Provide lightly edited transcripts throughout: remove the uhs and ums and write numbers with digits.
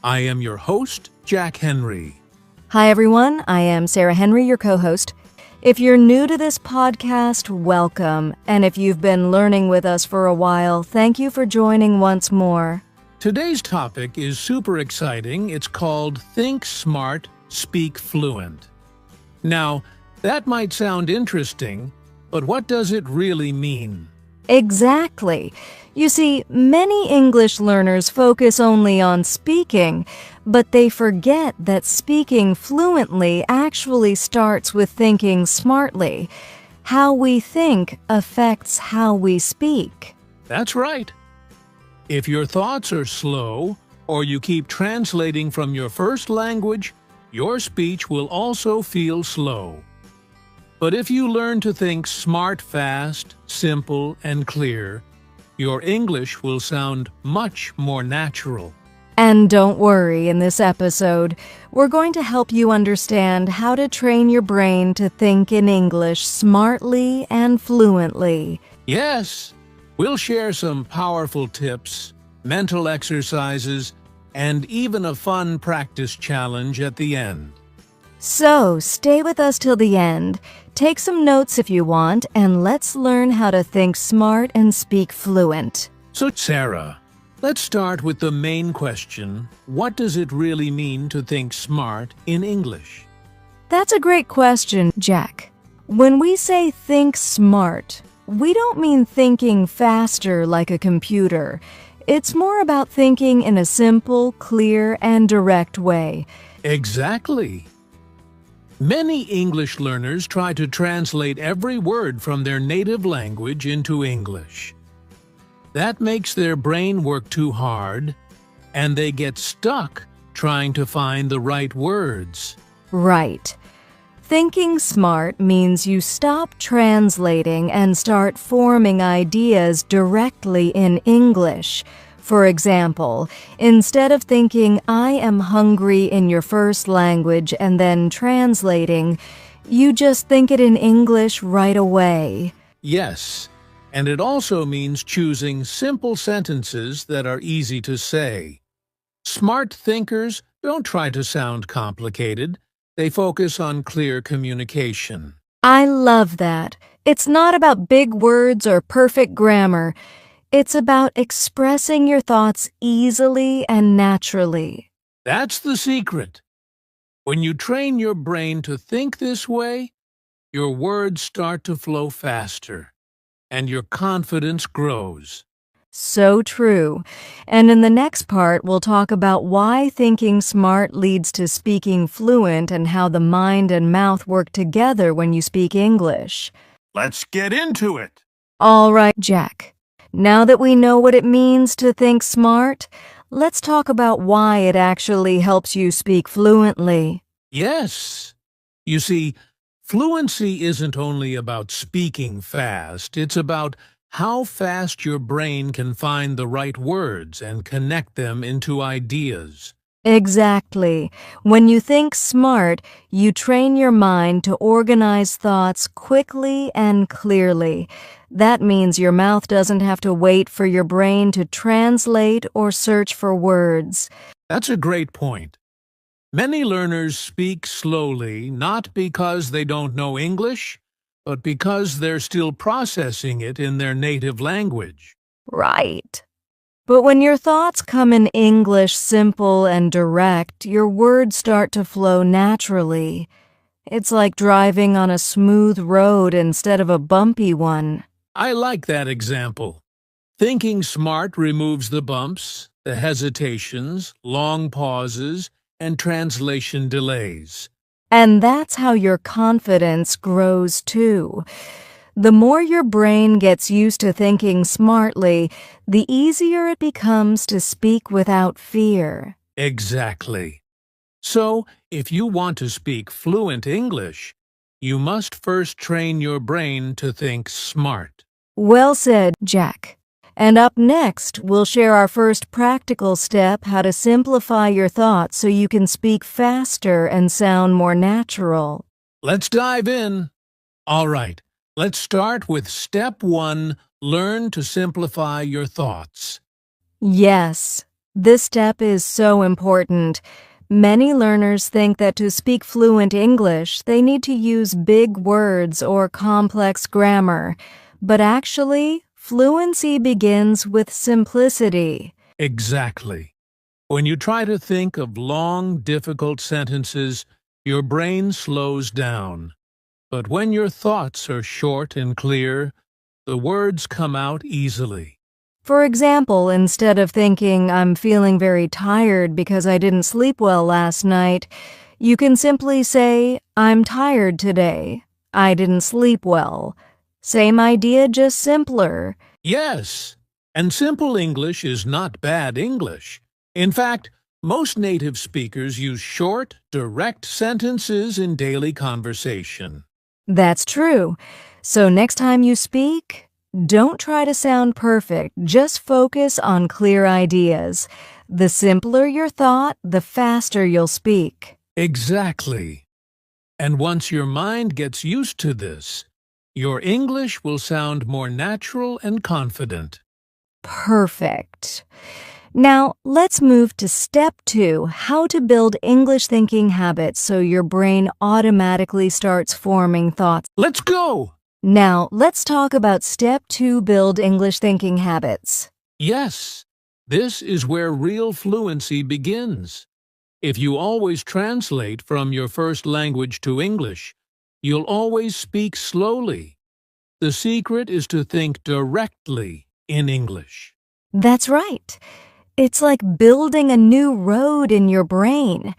I am your host, Jack Henry. Hi, everyone. I am Sarah Henry, your co-host. If you're new to this podcast, welcome. And if you've been learning with us for a while, thank you for joining once more. Today's topic is super exciting. It's called Think Smart, Speak Fluent. Now, that might sound interesting, but what does it really mean? Exactly. You see, many English learners focus only on speaking, but they forget that speaking fluently actually starts with thinking smartly. How we think affects how we speak. That's right. If your thoughts are slow, or you keep translating from your first language, your speech will also feel slow. But if you learn to think smart fast, simple, and clear, your English will sound much more natural. And don't worry, in this episode, we're going to help you understand how to train your brain to think in English smartly and fluently. Yes, we'll share some powerful tips, mental exercises, and even a fun practice challenge at the end. So, stay with us till the end. Take some notes if you want, and let's learn how to think smart and speak fluent. So, Sarah, let's start with the main question. What does it really mean to think smart in English? That's a great question, Jack. When we say think smart, we don't mean thinking faster like a computer. It's more about thinking in a simple, clear, and direct way. Exactly. Many English learners try to translate every word from their native language into English. That makes their brain work too hard, and they get stuck trying to find the right words. Right. Thinking smart means you stop translating and start forming ideas directly in English. For example, instead of thinking, I am hungry in your first language and then translating, you just think it in English right away. Yes, and it also means choosing simple sentences that are easy to say. Smart thinkers don't try to sound complicated. They focus on clear communication. I love that. It's not about big words or perfect grammar. It's about expressing your thoughts easily and naturally. That's the secret. When you train your brain to think this way, your words start to flow faster, and your confidence grows. So true. And in the next part, we'll talk about why thinking smart leads to speaking fluent and how the mind and mouth work together when you speak English. Let's get into it. All right, Jack. Now that we know what it means to think smart, let's talk about why it actually helps you speak fluently. Yes. You see, fluency isn't only about speaking fast, it's about how fast your brain can find the right words and connect them into ideas. Exactly. When you think smart, you train your mind to organize thoughts quickly and clearly. That means your mouth doesn't have to wait for your brain to translate or search for words. That's a great point. Many learners speak slowly not because they don't know English, but because they're still processing it in their native language. Right. But when your thoughts come in English simple and direct, your words start to flow naturally. It's like driving on a smooth road instead of a bumpy one. I like that example. Thinking smart removes the bumps, the hesitations, long pauses, and translation delays. And that's how your confidence grows too. The more your brain gets used to thinking smartly, the easier it becomes to speak without fear. Exactly. So, if you want to speak fluent English, you must first train your brain to think smart. Well said, Jack. And up next, we'll share our first practical step, how to simplify your thoughts so you can speak faster and sound more natural. Let's dive in. All right, let's start with step 1, learn to simplify your thoughts. Yes. This step is so important. Many learners think that to speak fluent English, they need to use big words or complex grammar. But actually, fluency begins with simplicity. Exactly. When you try to think of long, difficult sentences, your brain slows down. But when your thoughts are short and clear, the words come out easily. For example, instead of thinking, I'm feeling very tired because I didn't sleep well last night, you can simply say, I'm tired today. I didn't sleep well. Same idea, just simpler. Yes, and simple English is not bad English. In fact, most native speakers use short, direct sentences in daily conversation. That's true. So next time you speak, don't try to sound perfect. Just focus on clear ideas. The simpler your thought, the faster you'll speak. Exactly. And once your mind gets used to this, your English will sound more natural and confident. Perfect. Now, let's move to step 2, how to build English thinking habits so your brain automatically starts forming thoughts. Let's go! Now, let's talk about step 2, build English thinking habits. Yes, this is where real fluency begins. If you always translate from your first language to English, you'll always speak slowly. The secret is to think directly in English. That's right. It's like building a new road in your brain.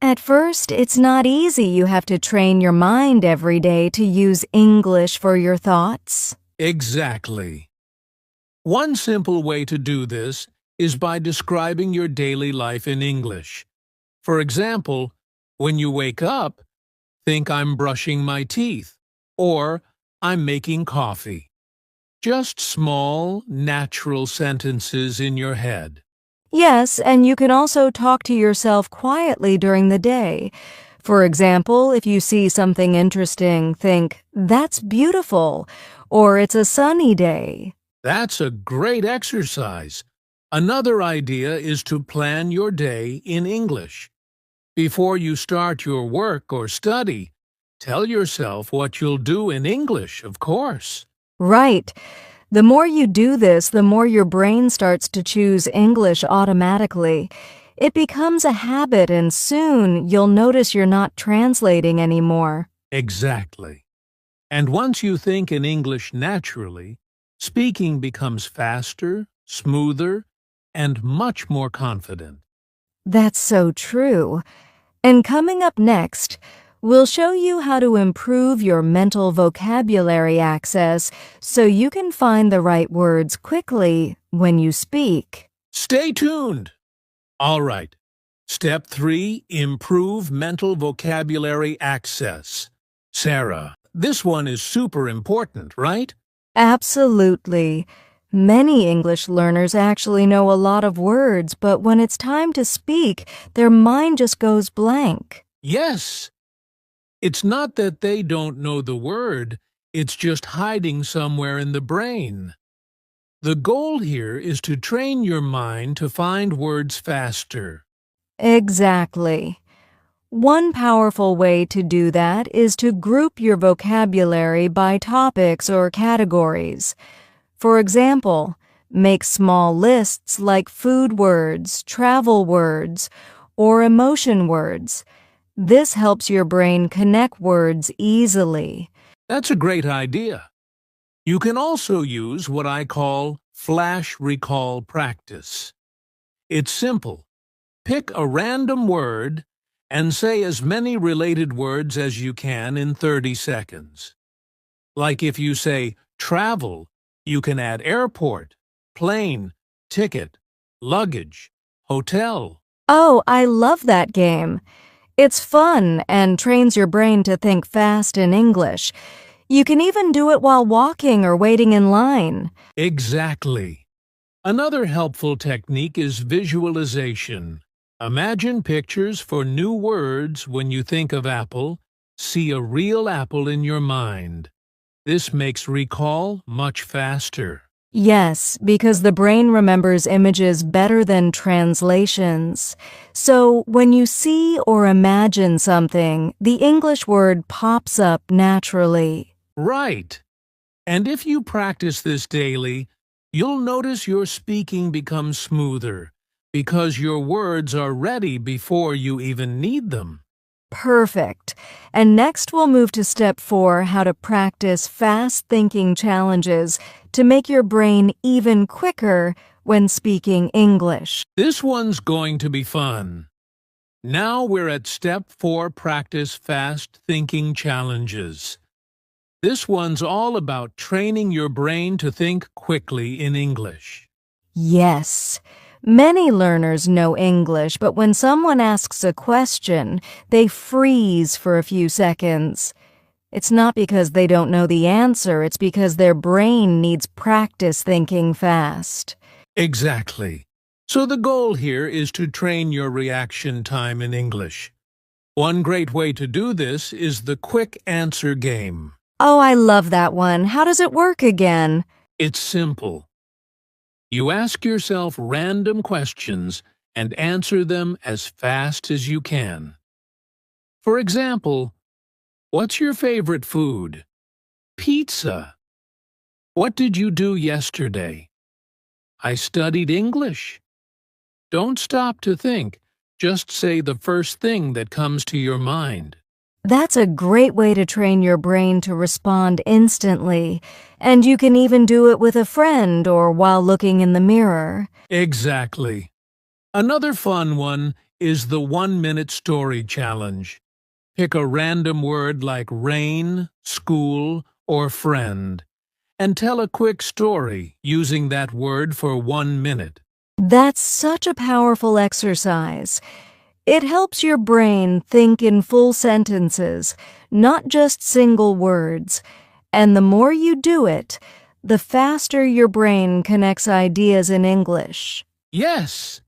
At first, it's not easy. You have to train your mind every day to use English for your thoughts. Exactly. One simple way to do this is by describing your daily life in English. For example, when you wake up, think I'm brushing my teeth, or I'm making coffee. Just small, natural sentences in your head. Yes, and you can also talk to yourself quietly during the day. For example, if you see something interesting, think, that's beautiful, or it's a sunny day. That's a great exercise. Another idea is to plan your day in English. Before you start your work or study, tell yourself what you'll do in English, of course. Right. The more you do this, the more your brain starts to choose English automatically. It becomes a habit, and soon you'll notice you're not translating anymore. Exactly. And once you think in English naturally, speaking becomes faster, smoother, and much more confident. That's so true. And coming up next, we'll show you how to improve your mental vocabulary access so you can find the right words quickly when you speak. Stay tuned! All right. Step 3, improve mental vocabulary access. Sarah, this one is super important, right? Absolutely. Many English learners actually know a lot of words, but when it's time to speak, their mind just goes blank. Yes. It's not that they don't know the word, it's just hiding somewhere in the brain. The goal here is to train your mind to find words faster. Exactly. One powerful way to do that is to group your vocabulary by topics or categories. For example, make small lists like food words, travel words, or emotion words. This helps your brain connect words easily. That's a great idea. You can also use what I call flash recall practice. It's simple. Pick a random word and say as many related words as you can in 30 seconds. Like if you say travel, you can add airport, plane, ticket, luggage, hotel. Oh, I love that game. It's fun and trains your brain to think fast in English. You can even do it while walking or waiting in line. Exactly. Another helpful technique is visualization. Imagine pictures for new words when you think of apple. See a real apple in your mind. This makes recall much faster. Yes, because the brain remembers images better than translations. So when you see or imagine something, the English word pops up naturally. Right. And if you practice this daily, you'll notice your speaking becomes smoother because your words are ready before you even need them. Perfect. And next we'll move to step 4, how to practice fast thinking challenges to make your brain even quicker when speaking English. This one's going to be fun. Now we're at step 4, practice fast thinking challenges. This one's all about training your brain to think quickly in English. Yes. Many learners know English, but when someone asks a question, they freeze for a few seconds. It's not because they don't know the answer, it's because their brain needs practice thinking fast. Exactly. So the goal here is to train your reaction time in English. One great way to do this is the quick answer game. Oh, I love that one. How does it work again? It's simple. You ask yourself random questions and answer them as fast as you can. For example, what's your favorite food? Pizza. What did you do yesterday? I studied English. Don't stop to think. Just say the first thing that comes to your mind. That's a great way to train your brain to respond instantly, and you can even do it with a friend or while looking in the mirror. Exactly. Another fun one is the 1-minute story challenge. Pick a random word like rain, school, or friend, and tell a quick story using that word for 1 minute. That's such a powerful exercise. It helps your brain think in full sentences, not just single words. And the more you do it, the faster your brain connects ideas in English. Yes,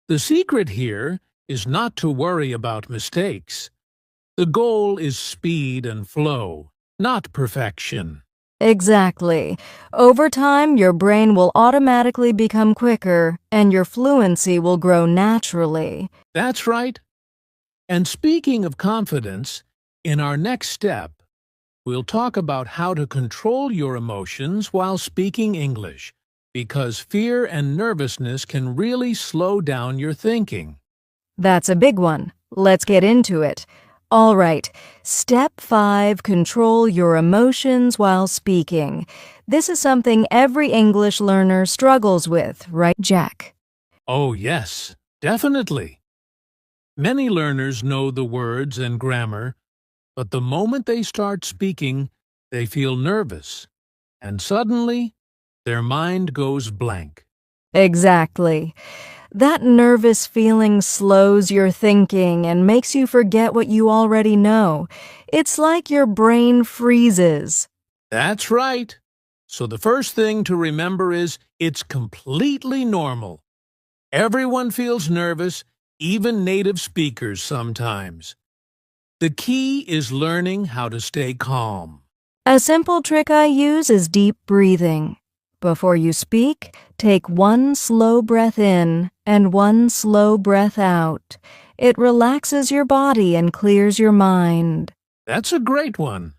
the secret here is not to worry about mistakes. The goal is speed and flow, not perfection. Exactly. Over time, your brain will automatically become quicker, and your fluency will grow naturally. That's right. And speaking of confidence, in our next step, we'll talk about how to control your emotions while speaking English, because fear and nervousness can really slow down your thinking. That's a big one. Let's get into it. All right. Step 5, control your emotions while speaking. This is something every English learner struggles with, right, Jack? Oh, yes, definitely. Many learners know the words and grammar, but the moment they start speaking, they feel nervous, and suddenly, their mind goes blank. Exactly. That nervous feeling slows your thinking and makes you forget what you already know. It's like your brain freezes. That's right. So the first thing to remember is it's completely normal. Everyone feels nervous, even native speakers sometimes. The key is learning how to stay calm. A simple trick I use is deep breathing. Before you speak, take one slow breath in and one slow breath out. It relaxes your body and clears your mind. That's a great one.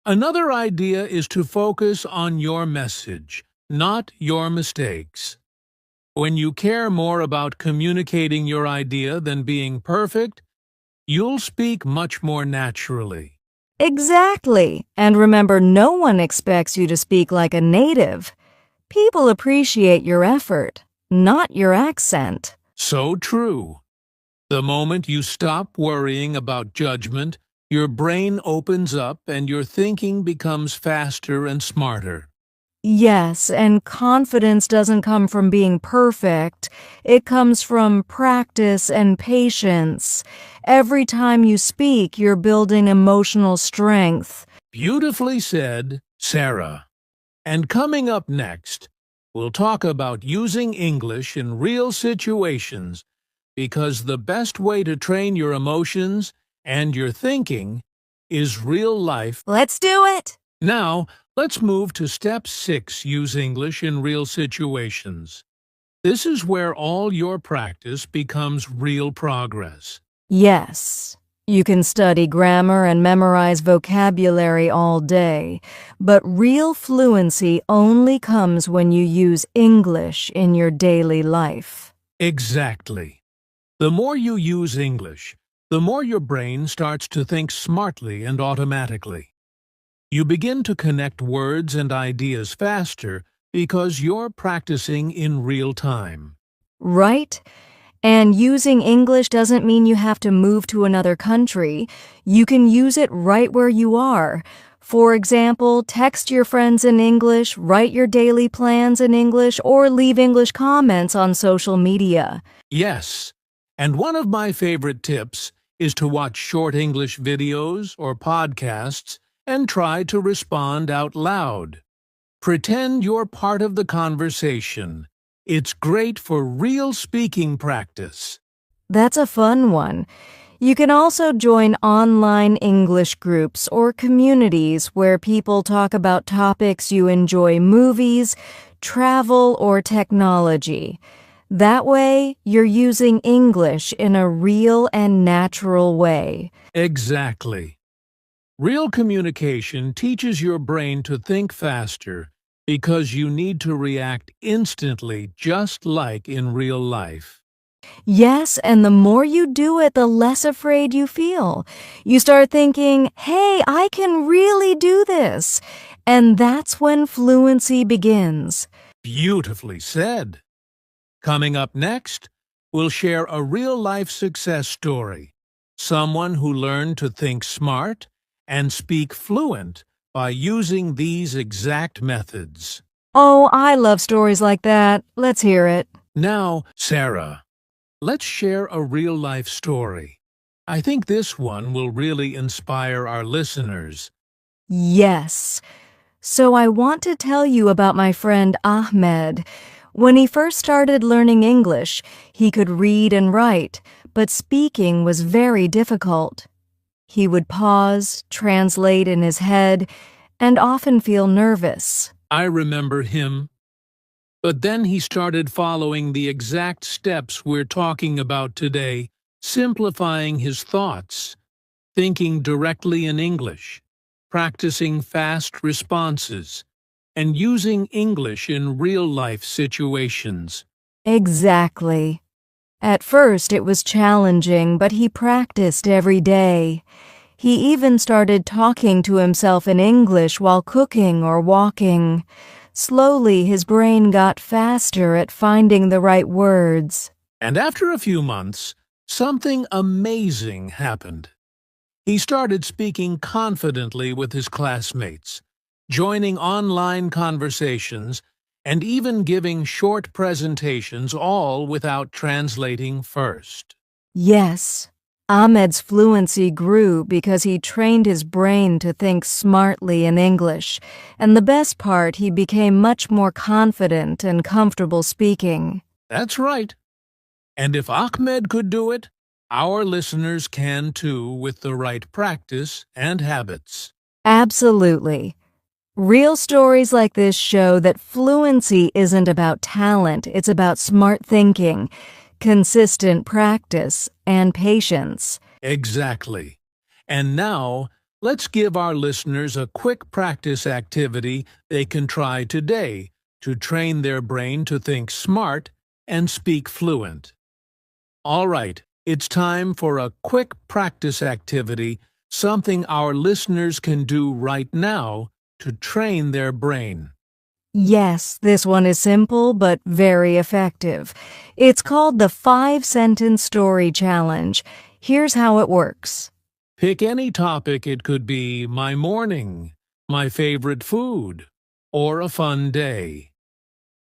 Another idea is to focus on your message, not your mistakes. When you care more about communicating your idea than being perfect, you'll speak much more naturally. Exactly. And remember, no one expects you to speak like a native. People appreciate your effort, not your accent. So true. The moment you stop worrying about judgment, your brain opens up and your thinking becomes faster and smarter. Yes, and confidence doesn't come from being perfect. It comes from practice and patience. Every time you speak, you're building emotional strength. Beautifully said, Sarah. And coming up next, we'll talk about using English in real situations, because the best way to train your emotions and your thinking is real life. Let's do it! Now, let's move to Step 6, Use English in Real Situations. This is where all your practice becomes real progress. Yes, you can study grammar and memorize vocabulary all day, but real fluency only comes when you use English in your daily life. Exactly. The more you use English, the more your brain starts to think smartly and automatically. You begin to connect words and ideas faster because you're practicing in real time. Right? And using English doesn't mean you have to move to another country. You can use it right where you are. For example, text your friends in English, write your daily plans in English, or leave English comments on social media. Yes, and one of my favorite tips is to watch short English videos or podcasts and try to respond out loud. Pretend you're part of the conversation. It's great for real speaking practice. That's a fun one. You can also join online English groups or communities where people talk about topics you enjoy: movies, travel, or technology. That way, you're using English in a real and natural way. Exactly. Real communication teaches your brain to think faster because you need to react instantly, just like in real life. Yes, and the more you do it, the less afraid you feel. You start thinking, hey, I can really do this. And that's when fluency begins. Beautifully said. Coming up next, we'll share a real-life success story. Someone who learned to think smart and speak fluent by using these exact methods. Oh, I love stories like that. Let's hear it. Now, Sarah, let's share a real-life story. I think this one will really inspire our listeners. Yes. So I want to tell you about my friend Ahmed. When he first started learning English, he could read and write, but speaking was very difficult. He would pause, translate in his head, and often feel nervous. I remember him. But then he started following the exact steps we're talking about today, simplifying his thoughts, thinking directly in English, practicing fast responses, and using English in real-life situations. Exactly. At first it was challenging, but he practiced every day. He even started talking to himself in English while cooking or walking. Slowly, his brain got faster at finding the right words. And after a few months, something amazing happened. He started speaking confidently with his classmates, joining online conversations, and even giving short presentations, all without translating first. Yes, Ahmed's fluency grew because he trained his brain to think smartly in English, and the best part, he became much more confident and comfortable speaking. That's right. And if Ahmed could do it, our listeners can too, with the right practice and habits. Absolutely. Real stories like this show that fluency isn't about talent, it's about smart thinking, consistent practice, and patience. Exactly. And now, let's give our listeners a quick practice activity they can try today to train their brain to think smart and speak fluent. All right, it's time for a quick practice activity, something our listeners can do right now to train their brain. Yes, this one is simple but very effective. It's called the 5-sentence story challenge. Here's how it works. Pick any topic. It could be my morning, my favorite food, or a fun day.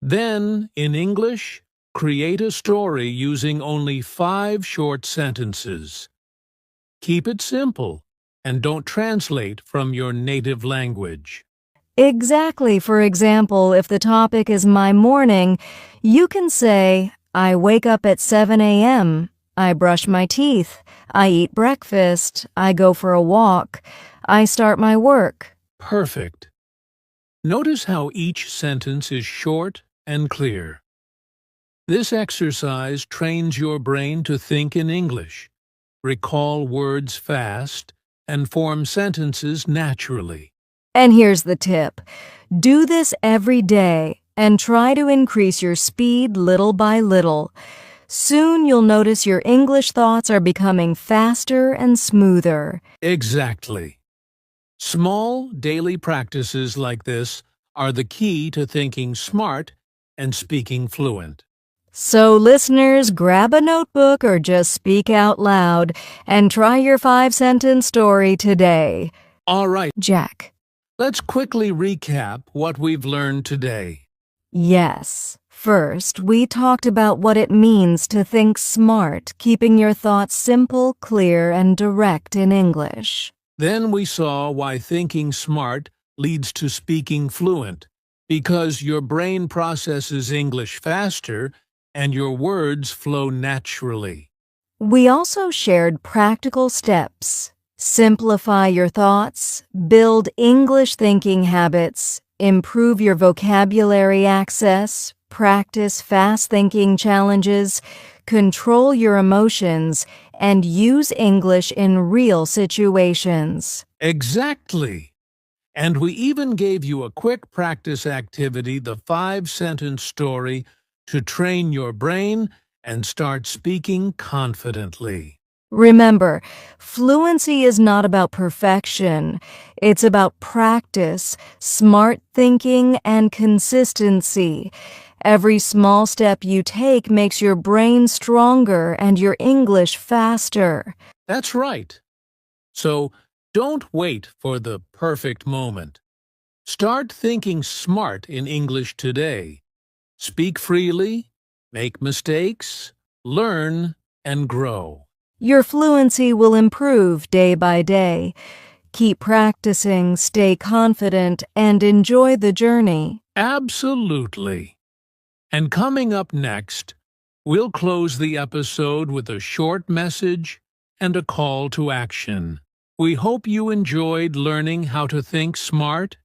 Then, in English, create a story using only 5 short sentences. Keep it simple and don't translate from your native language. Exactly. For example, if the topic is my morning, you can say, I wake up at 7 a.m., I brush my teeth, I eat breakfast, I go for a walk, I start my work. Perfect. Notice how each sentence is short and clear. This exercise trains your brain to think in English, recall words fast, and form sentences naturally. And here's the tip. Do this every day and try to increase your speed little by little. Soon you'll notice your English thoughts are becoming faster and smoother. Exactly. Small daily practices like this are the key to thinking smart and speaking fluent. So listeners, grab a notebook or just speak out loud and try your 5-sentence story today. All right, Jack. let's quickly recap what we've learned today. Yes. First, we talked about what it means to think smart, keeping your thoughts simple, clear, and direct in English. Then we saw why thinking smart leads to speaking fluent, because your brain processes English faster and your words flow naturally. We also shared practical steps. Simplify your thoughts, build English thinking habits, improve your vocabulary access, practice fast thinking challenges, control your emotions, and use English in real situations. Exactly. And we even gave you a quick practice activity, the 5-sentence story, to train your brain and start speaking confidently. Remember, fluency is not about perfection. It's about practice, smart thinking, and consistency. Every small step you take makes your brain stronger and your English faster. That's right. So don't wait for the perfect moment. Start thinking smart in English today. Speak freely, make mistakes, learn, and grow. Your fluency will improve day by day. Keep practicing, stay confident, and enjoy the journey. Absolutely. And coming up next, we'll close the episode with a short message and a call to action. We hope you enjoyed learning how to think smart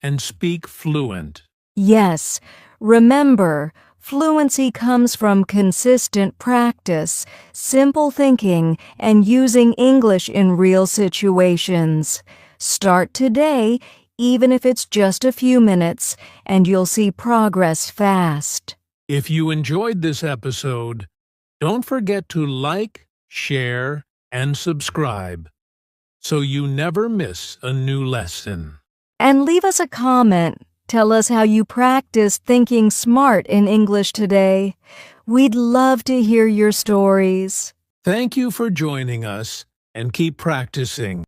and speak fluent. Yes, remember, fluency comes from consistent practice, simple thinking, and using English in real situations. Start today, even if it's just a few minutes, and you'll see progress fast. If you enjoyed this episode, don't forget to like, share, and subscribe so you never miss a new lesson. And leave us a comment. Tell us how you practiced thinking smart in English today. We'd love to hear your stories. Thank you for joining us, and keep practicing.